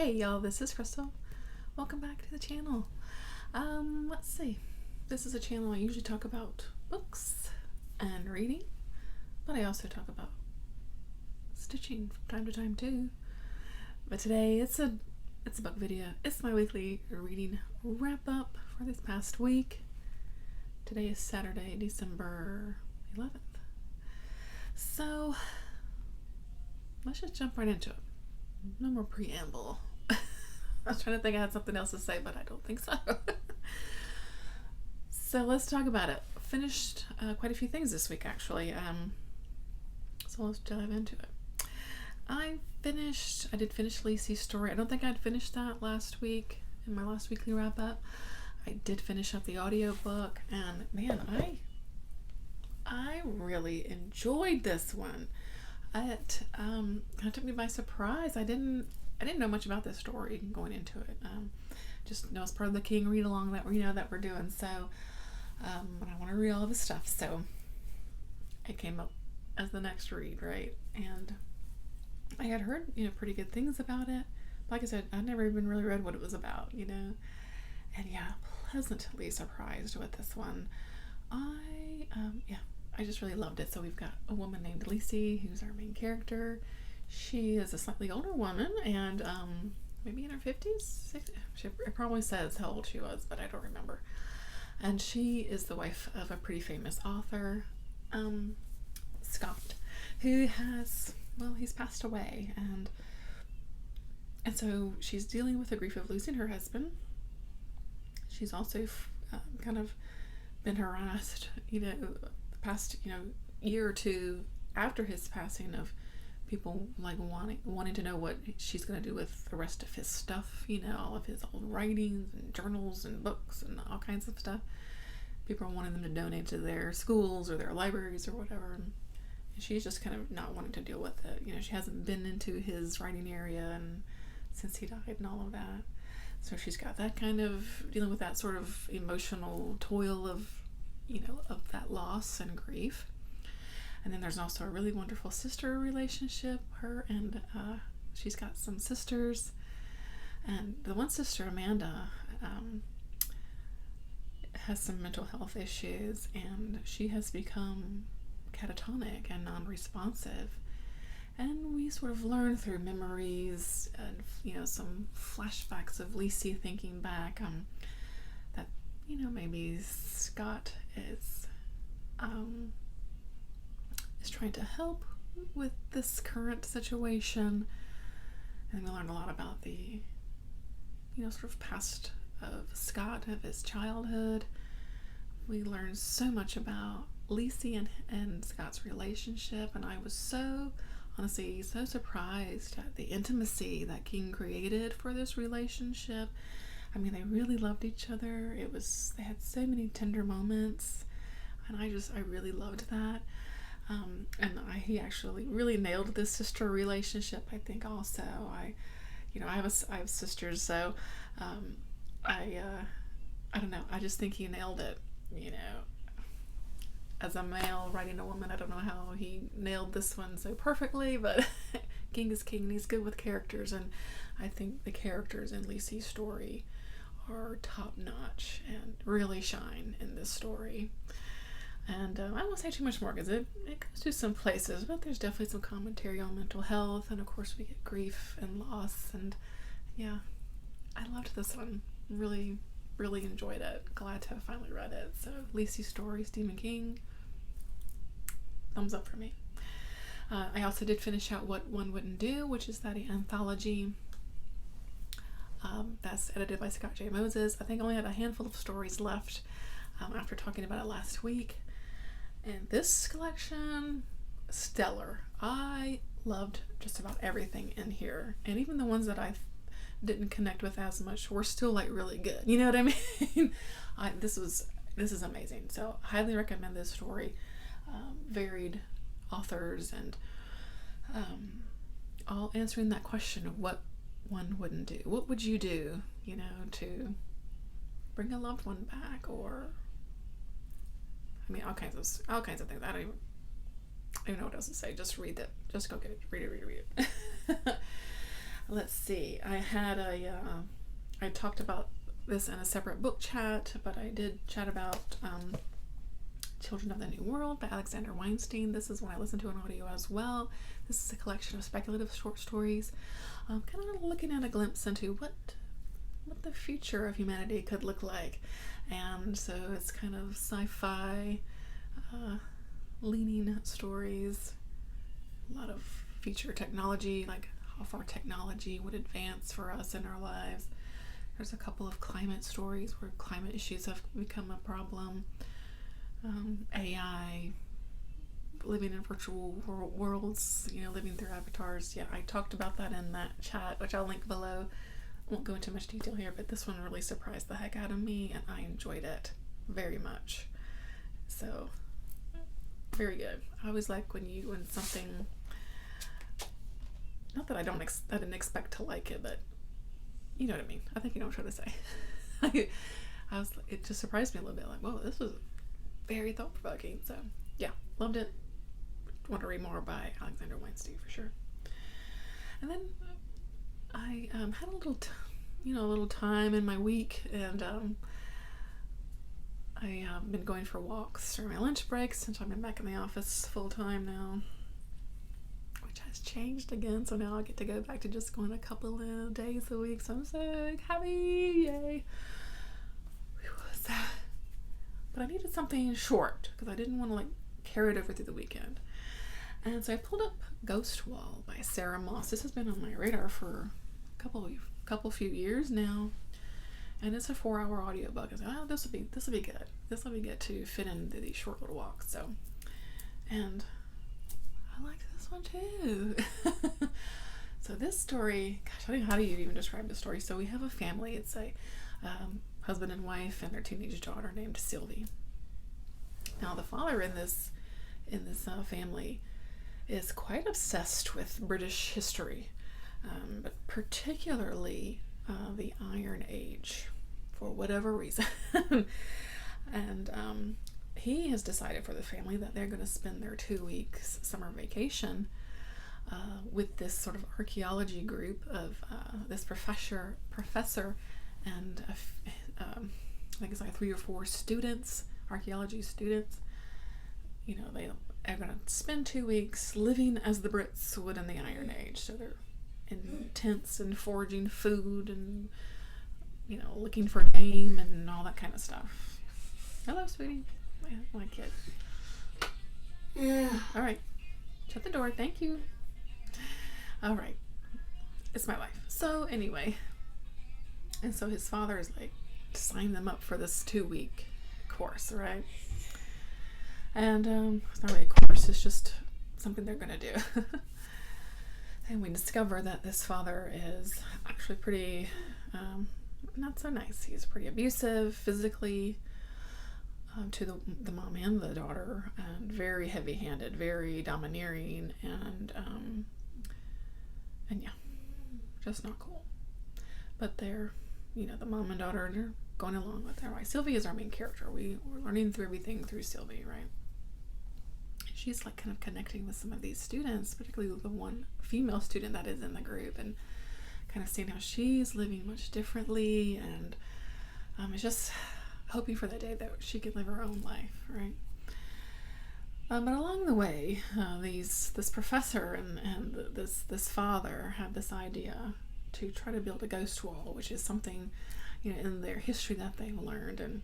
Hey y'all, this is Crystal. Welcome back to the channel. Let's see. This is a channel I usually talk about books and reading, but I also talk about stitching from time to time too. But today it's a book video. It's my weekly reading wrap up for this past week. Today is Saturday, December 11th. So let's just jump right into it. No more preamble. I was trying to think I had something else to say, but I don't think so. So let's talk about it. Finished quite a few things this week, actually. So let's dive into it. I did finish Lacey's story. I don't think I'd finished that last week in my last weekly wrap up. I did finish up the audiobook, and man, I really enjoyed this one. It kind of took me by surprise. I didn't know much about this story going into it. Just know it's part of the King read along that we're doing. So, and I want to read all of his stuff. So, it came up as the next read, right? And I had heard pretty good things about it. Like I said, I'd never even really read what it was about, And yeah, pleasantly surprised with this one. I just really loved it. So we've got a woman named Lacey, who's our main character. She is a slightly older woman, and maybe in her 50s. It probably says how old she was, but I don't remember. And she is the wife of a pretty famous author, Scott, who he's passed away, and so she's dealing with the grief of losing her husband. She's also kind of been harassed, the past year or two after his passing, of people like wanting to know what she's going to do with the rest of his stuff, all of his old writings and journals and books and all kinds of stuff. People are wanting them to donate to their schools or their libraries or whatever, and she's just kind of not wanting to deal with it. She hasn't been into his writing area and since he died and all of that. So she's got that kind of dealing with that sort of emotional toil of that loss and grief. And then there's also a really wonderful sister relationship, her and she's got some sisters, and the one sister, Amanda, has some mental health issues, and she has become catatonic and non-responsive. And we sort of learn through memories and some flashbacks of Lacey thinking back that maybe Scott is trying to help with this current situation. And we learned a lot about the sort of past of Scott, of his childhood. We learned so much about Lacey and Scott's relationship, and I was honestly so surprised at the intimacy that King created for this relationship. I mean, they really loved each other. They had so many tender moments, and I really loved that. He actually really nailed this sister relationship, I think. Also, I have sisters, so I don't know. I just think he nailed it. As a male writing a woman, I don't know how he nailed this one so perfectly, but King is King, and he's good with characters, and I think the characters in Lacey's story are top notch and really shine in this story. And I won't say too much more because it goes to some places, but there's definitely some commentary on mental health, and of course we get grief and loss, and yeah, I loved this one. Really, really enjoyed it. Glad to have finally read it. So Lacey's story, Stephen King, thumbs up for me. I also did finish out What One Wouldn't Do, which is that anthology that's edited by Scott J. Moses. I think I only had a handful of stories left after talking about it last week. And this collection, stellar. I loved just about everything in here, and even the ones that I didn't connect with as much were still like really good. You know what I mean? This is amazing. So highly recommend this story. Varied authors, and all answering that question of what one wouldn't do. What would you do, to bring a loved one back, or all kinds of things. I don't even know what else to say. Just read it. Just go get it. Read it. let's see. I talked about this in a separate book chat, but I did chat about Children of the New World by Alexander Weinstein. This is one I listened to on audio as well. This is a collection of speculative short stories, kind of looking at a glimpse into what the future of humanity could look like. And so it's kind of sci-fi leaning stories, a lot of future technology, like how far technology would advance for us in our lives. There's a couple of climate stories where climate issues have become a problem. AI, living in virtual worlds, living through avatars. Yeah, I talked about that in that chat, which I'll link below. I won't go into much detail here, but this one really surprised the heck out of me, and I enjoyed it very much. So, very good. I always like when something, not that I didn't expect to like it, but you know what I mean. I think you know what I'm trying to say. It just surprised me a little bit, like, whoa, this was very thought-provoking. So yeah, loved it. Want to read more by Alexander Weinstein for sure. And then I had a little time in my week, and I have been going for walks during my lunch breaks since I've been back in the office full time now, which has changed again. So now I get to go back to just going a couple of days a week. So I'm so happy, yay! But I needed something short because I didn't want to carry it over through the weekend. And so I pulled up Ghost Wall by Sarah Moss. This has been on my radar for a few years now, and it's a 4-hour audiobook. I was like, oh, this will be good. This will be good to fit into these short little walks. So, and I liked this one too. So this story, gosh, I don't know, how do you even describe the story? So we have a family. It's a husband and wife and their teenage daughter named Sylvie. Now the father in this family is quite obsessed with British history, but particularly the Iron Age, for whatever reason. And he has decided for the family that they're going to spend their 2 weeks summer vacation with this sort of archaeology group of this professor and I think it's 3 or 4 students, archaeology students. They are going to spend 2 weeks living as the Brits would in the Iron Age. So they're in tents and foraging food and, looking for game and all that kind of stuff. Hello, sweetie. My kid. Yeah. All right. Shut the door. Thank you. All right. It's my life. So anyway, and so his father is sign them up for this 2-week course, right? And it's not really a course, it's just something they're going to do. And we discover that this father is actually pretty not so nice. He's pretty abusive physically to the mom and the daughter, and very heavy-handed, very domineering, and yeah, just not cool. But they're, the mom and daughter are going along with her. Right? Sylvie is our main character. We're learning through everything through Sylvie, right? She's kind of connecting with some of these students, particularly the one female student that is in the group, and kind of seeing how she's living much differently, and it's just hoping for the day that she can live her own life, right? But along the way, this professor and this father have this idea to try to build a ghost wall, which is something, in their history that they've learned, and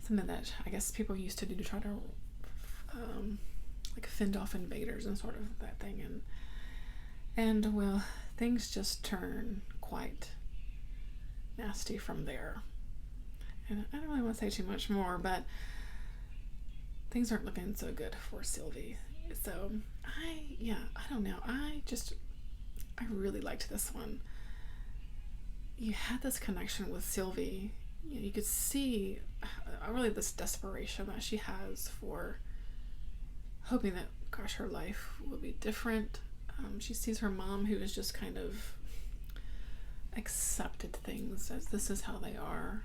something that I guess people used to do to try to fend off invaders and sort of that thing. And well, things just turn quite nasty from there. And I don't really want to say too much more, but things aren't looking so good for Sylvie. So I don't know. I really liked this one. You had this connection with Sylvie. You could see really this desperation that she has for hoping that, gosh, her life will be different. She sees her mom, who is just kind of accepted things as this is how they are,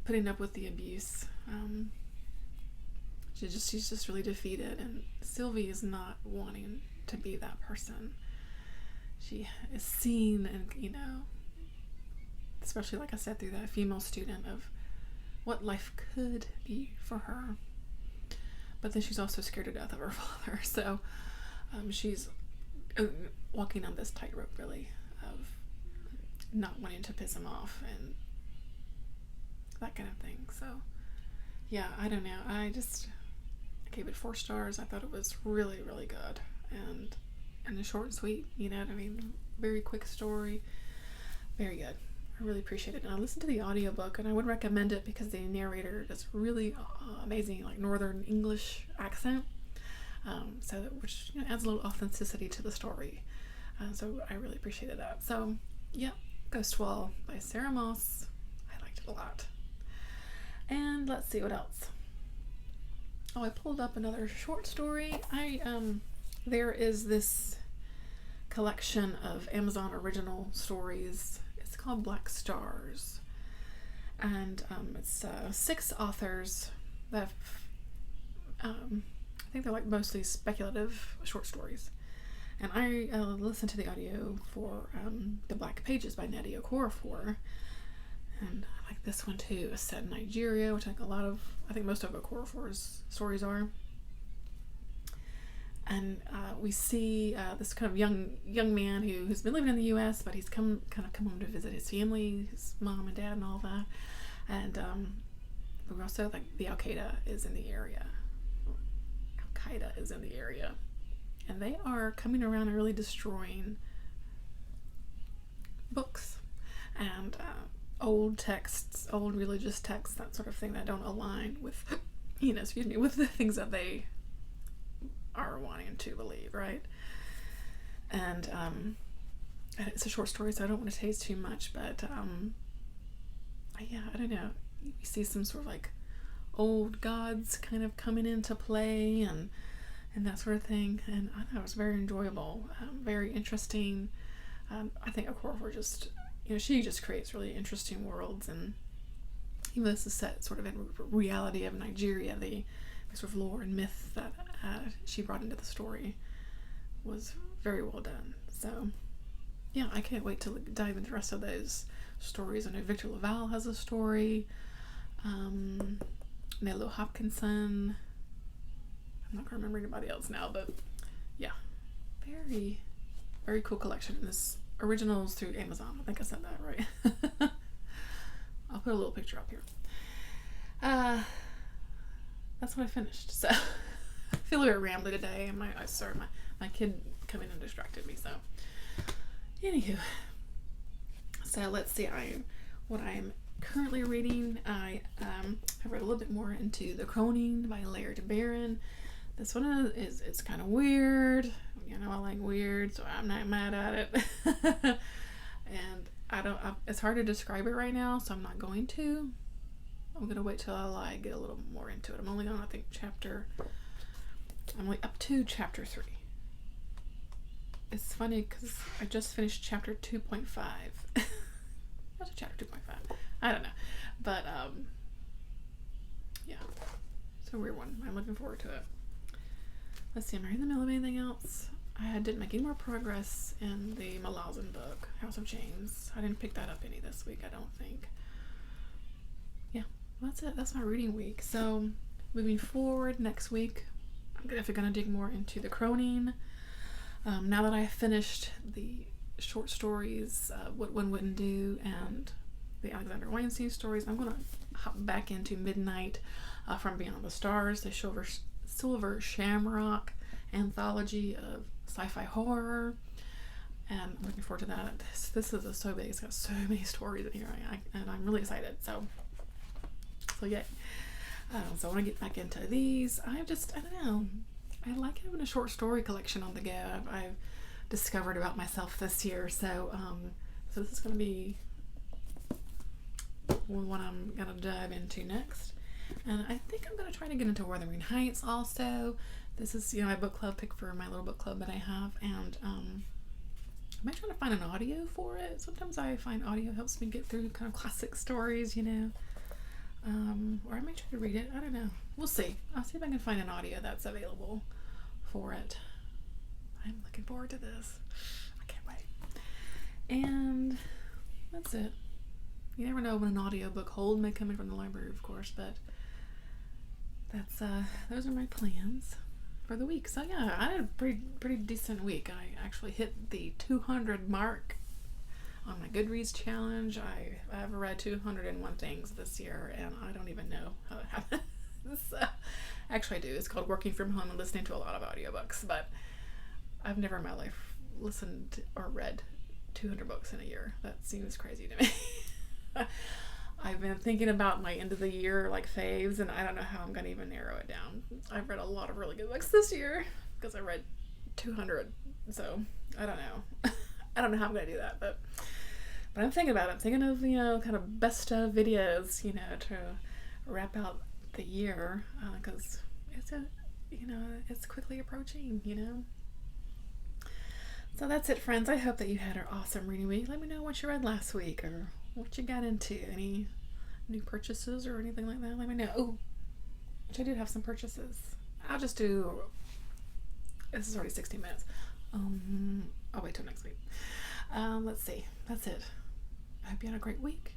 putting up with the abuse. She's just really defeated, and Sylvie is not wanting to be that person. she is seen, and especially like I said, through that female student, of what life could be for her. But then she's also scared to death of her father, so she's walking on this tightrope, really, of not wanting to piss him off and that kind of thing. So yeah, I don't know, I gave it 4 stars. I thought it was really, really good, and short and sweet, you know what I mean? Very quick story, very good. I really appreciate it. And I listened to the audiobook, and I would recommend it because the narrator does really amazing, like, Northern English accent, which adds a little authenticity to the story. So I really appreciated that. So yeah, Ghostwall by Sarah Moss. I liked it a lot. And let's see what else. Oh, I pulled up another short story. There is this collection of Amazon original stories. It's called Black Stars, and it's 6 authors that I think they're like mostly speculative short stories. And I listened to the audio for The Black Pages by Nnedi Okorafor, and I like this one too. It's set in Nigeria, which I think most of Okorafor's stories are. And we see this kind of young man who's been living in the U.S., but he's come home to visit his family, his mom and dad and all that. And but we're also, like, the Al-Qaeda is in the area. And they are coming around and really destroying books and old texts, old religious texts, that sort of thing, that don't align with, with the things that they are wanting to believe, right? And it's a short story, so I don't want to taste too much, but yeah, I don't know. You see some sort of like old gods kind of coming into play, and that sort of thing, and I thought it was very enjoyable, very interesting. I think Okorafor she just creates really interesting worlds, and even though this is set sort of in reality of Nigeria, the sort of lore and myth that she brought into the story was very well done. So yeah, I can't wait to dive into the rest of those stories. I know Victor Laval has a story, Nelo Hopkinson, I'm not gonna remember anybody else now, but yeah, very, very cool collection. And this originals through Amazon. I think I said that right. I'll put a little picture up here. That's what I finished. So I feel a bit rambly today, and my kid come in and distracted me. So anywho, so let's see. What I'm currently reading. I have read a little bit more into The Croning by Laird Barron. This one it's kind of weird. I like weird, so I'm not mad at it. And it's hard to describe it right now, so I'm not going to. I'm gonna wait till I get a little more into it. I'm only on, I think, I'm only up to chapter 3. It's funny because I just finished chapter 2.5. What's chapter 2.5? I don't know, but yeah, it's a weird one. I'm looking forward to it. Let's see, am I in the middle of anything else? I didn't make any more progress in the Malazan book, House of Chains. I didn't pick that up any this week, I don't think. Yeah, well, that's it. That's my reading week. So moving forward, next week, I'm definitely going to dig more into The Croning. Now that I have finished the short stories, What One Wouldn't Do, and the Alexander Weinstein stories, I'm going to hop back into Midnight from Beyond the Stars, the Silver Shamrock anthology of sci-fi horror, and I'm looking forward to that. This is so big. It's got so many stories in here, and I'm really excited. So yeah. So I want to get back into these. I don't know. I like having a short story collection on the go. I've discovered about myself this year. So this is going to be one I'm going to dive into next. And I think I'm going to try to get into Wuthering Heights also. This is, my book club pick for my little book club that I have. And I might try to find an audio for it. Sometimes I find audio helps me get through kind of classic stories, or I might try to read it. I don't know. We'll see. I'll see if I can find an audio that's available for it. I'm looking forward to this. I can't wait. And that's it. You never know when an audiobook hold may come in from the library, of course, but that's those are my plans for the week. So yeah, I had a pretty decent week. I actually hit the 200 mark on my Goodreads challenge. I've read 201 things this year, and I don't even know how it happened. Actually, I do. It's called working from home and listening to a lot of audiobooks, but I've never in my life listened or read 200 books in a year. That seems crazy to me. I've been thinking about my end of the year like faves, and I don't know how I'm gonna even narrow it down. I've read a lot of really good books this year because I read 200, so I don't know. I don't know how I'm gonna do that, but I'm thinking about it. I'm thinking of, kind of best of videos, to wrap out the year, because it's quickly approaching, So that's it, friends. I hope that you had an awesome reading week. Let me know what you read last week or what you got into. Any new purchases or anything like that? Let me know. Oh, which I did have some purchases. I'll just do. This is already 60 minutes. I'll wait till next week. Let's see. That's it. I hope you had a great week.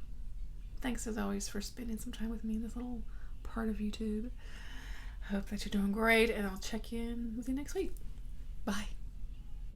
Thanks as always for spending some time with me in this little part of YouTube. I hope that you're doing great, and I'll check in with you next week. Bye.